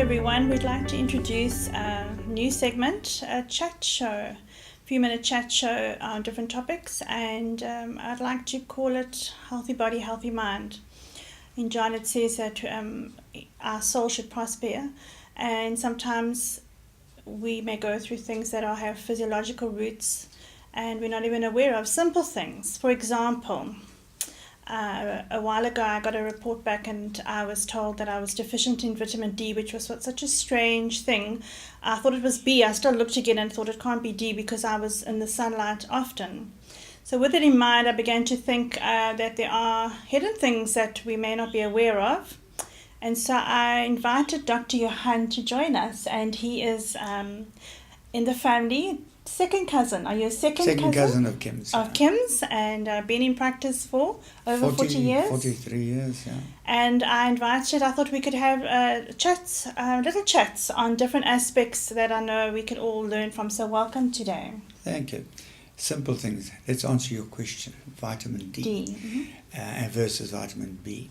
everyone. We'd like to introduce a new segment, a chat show, a few-minute chat show on different topics, and I'd like to call it Healthy Body, Healthy Mind. In John it says that our soul should prosper, and sometimes we may go through things that have physiological roots and we're not even aware of simple things. For example, a while ago I got a report back and I was told that I was deficient in vitamin D, which was such a strange thing. I thought it was B. I still looked again and thought it can't be D because I was in the sunlight often. So with it in mind, I began to think that there are hidden things that we may not be aware of. And so I invited Dr. Johann to join us, and he is in the family, second cousin. Are you a second cousin of Kim's? Of Kim's, and been in practice for over 40 years. 43 years, yeah. And I thought we could have little chats on different aspects that I know we could all learn from. So welcome today. Thank you. Simple things. Let's answer your question. Vitamin D. Versus vitamin B.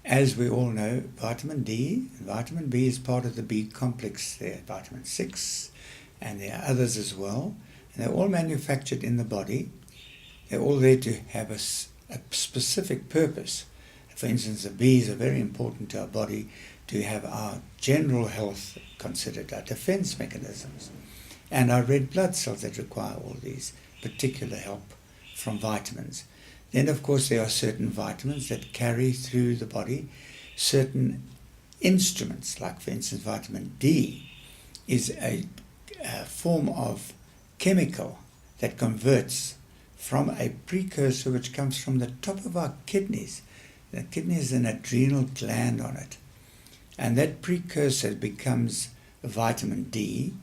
As we all know, vitamin D and vitamin B is part of the B complex. There are vitamin 6 and there are others as well. And they're all manufactured in the body. They're all there to have a specific purpose. For instance, the Bs are very important to our body to have our general health considered, our defense mechanisms, and our red blood cells that require all these particular help from vitamins. Then, of course, there are certain vitamins that carry through the body certain instruments, like, for instance, vitamin D is a form of chemical that converts from a precursor which comes from the top of our kidneys. The kidney has an adrenal gland on it. And that precursor becomes vitamin D,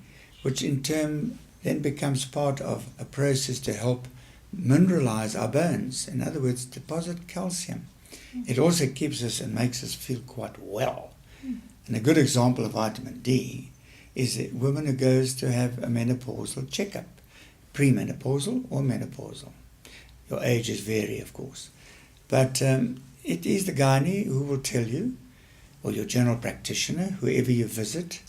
which in turn then becomes part of a process to help mineralize our bones, in other words, deposit calcium. It also keeps us and makes us feel quite well. And a good example of vitamin D is a woman who goes to have a menopausal checkup, premenopausal or menopausal. Your ages vary, of course. But it is the gynae who will tell you, or your general practitioner, whoever you visit,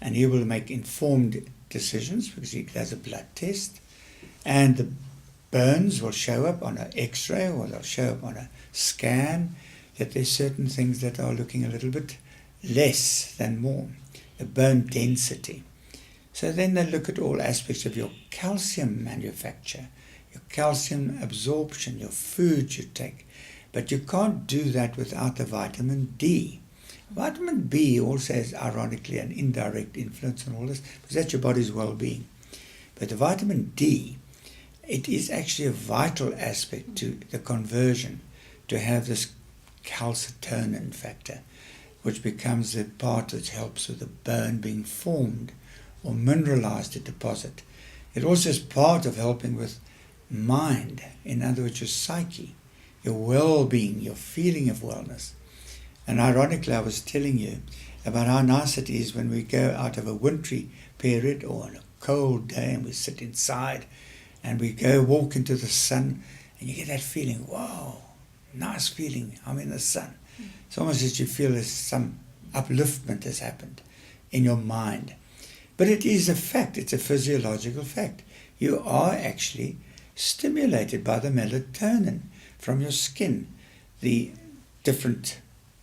and he will make informed decisions because he does a blood test, and the burns will show up on an x-ray or they'll show up on a scan that there's certain things that are looking a little bit less than more, the bone density. So then they look at all aspects of your calcium manufacture, your calcium absorption, your food you take. But you can't do that without the vitamin D. Vitamin B also has, ironically, an indirect influence on all this, because that's your body's well-being. But the vitamin D, it is actually a vital aspect to the conversion to have this calcitonin factor, which becomes the part that helps with the bone being formed or mineralized to deposit. It also is part of helping with mind, in other words, your psyche, your well-being, your feeling of wellness. And ironically, I was telling you about how nice it is when we go out of a wintry period or on a cold day and we sit inside and we go walk into the sun and you get that feeling, wow, nice feeling, I'm in the sun. It's almost as you feel as some upliftment has happened in your mind. But it is a fact, it's a physiological fact. You are actually stimulated by the melatonin from your skin, the different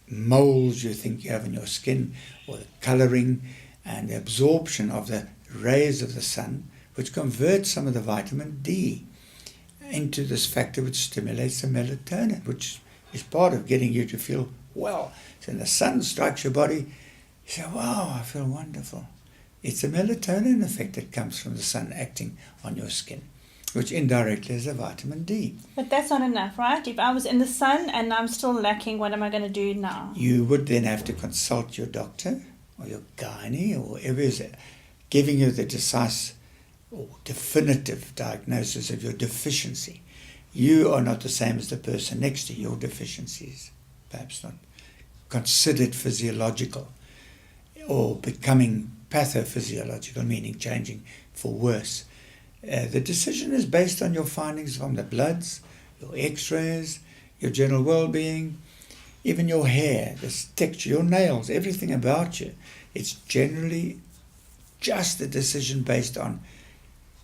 moles you think you have in your skin, or the coloring and the absorption of the rays of the sun, which converts some of the vitamin D into this factor which stimulates the melatonin, which is part of getting you to feel well. So when the sun strikes your body, you say, wow, I feel wonderful. It's the melatonin effect that comes from the sun acting on your skin, which indirectly is a vitamin D. But that's not enough, right? If I was in the sun and I'm still lacking, what am I going to do now? You would then have to consult your doctor or your gynae or whoever is giving you the decisive or definitive diagnosis of your deficiency. You are not the same as the person next to you. Your deficiencies, perhaps not considered physiological or becoming pathophysiological, meaning changing for worse. The decision is based on your findings from the bloods, your x-rays, your general well-being, even your hair, the texture, your nails, everything about you It's generally just a decision based on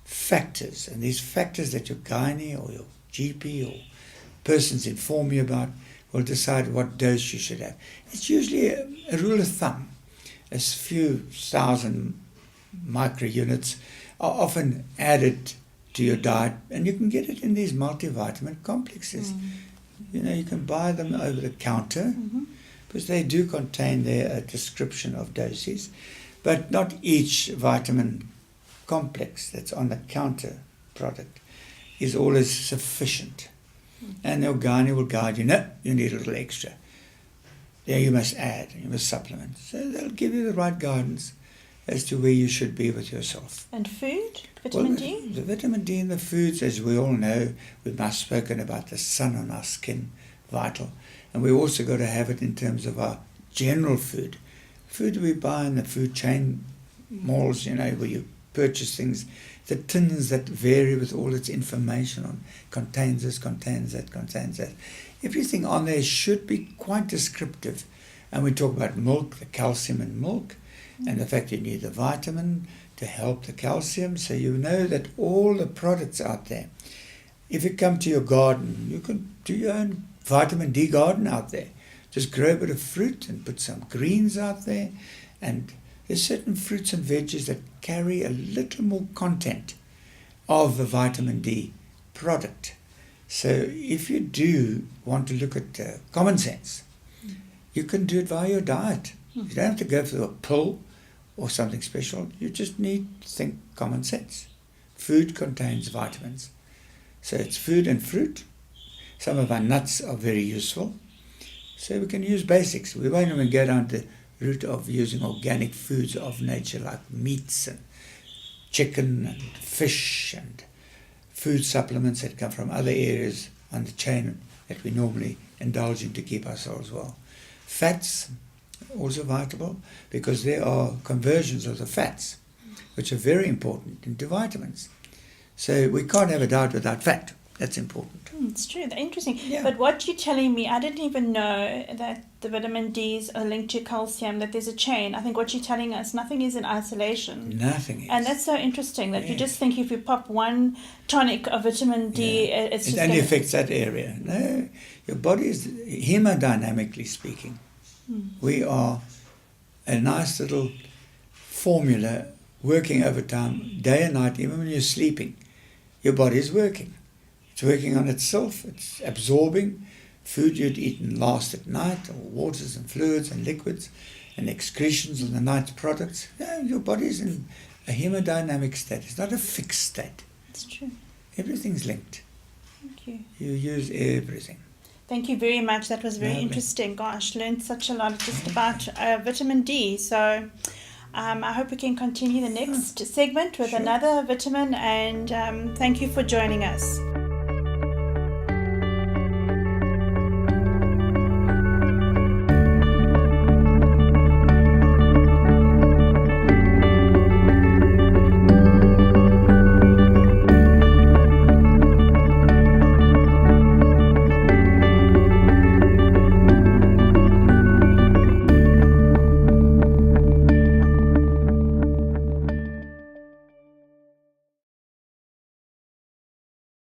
factors, and these factors that your gynae or your GP or persons inform you about will decide what dose you should have. It's usually a rule of thumb. A few thousand microunits are often added to your diet, and you can get it in these multivitamin complexes. You can buy them over the counter, because they do contain there a description of doses, but not each vitamin complex that's on the counter product is always sufficient. And your gynae will guide you, no, you need a little extra. There you must add, you must supplement. So they'll give you the right guidance as to where you should be with yourself. And food, vitamin D? The vitamin D in the foods, as we all know, we've now spoken about the sun on our skin, vital. And we also got to have it in terms of our general food. Food we buy in the food chain malls, where you purchase things, the tins that vary with all its information on, contains this, contains that, contains that. Everything on there should be quite descriptive. And we talk about milk, the calcium in milk, and the fact you need the vitamin to help the calcium, so you know that all the products out there. If you come to your garden, you can do your own vitamin D garden out there. Just grow a bit of fruit and put some greens out there, and there's certain fruits and veggies that carry a little more content of the vitamin D product. So if you do want to look at common sense, you can do it via your diet. You don't have to go for a pill or something special. You just need to think common sense. Food contains vitamins. So it's food and fruit. Some of our nuts are very useful. So we can use basics. We won't even go down the route of using organic foods of nature like meats and chicken and fish and food supplements that come from other areas on the chain that we normally indulge in to keep ourselves well. Fats, also vital, because there are conversions of the fats, which are very important into vitamins. So we can't have a diet without fat. That's important. It's true. Interesting. Yeah. But what you're telling me, I didn't even know that the vitamin Ds are linked to calcium, that there's a chain. I think what you're telling us, nothing is in isolation. Nothing is. And that's so interesting that you just think if you pop one tonic of vitamin D, it's just... It only affects that area. No, your body is, hemodynamically speaking, we are a nice little formula working over time, day and night, even when you're sleeping. Your body is working. It's working on itself. It's absorbing food you'd eaten last at night, or waters and fluids and liquids and excretions of the night's products. No, your body is in a hemodynamic state. It's not a fixed state. It's true. Everything's linked. Thank you. You use everything. Thank you very much. That was very interesting. Gosh, learned such a lot just about vitamin D. So I hope we can continue the next segment with another vitamin, and thank you for joining us.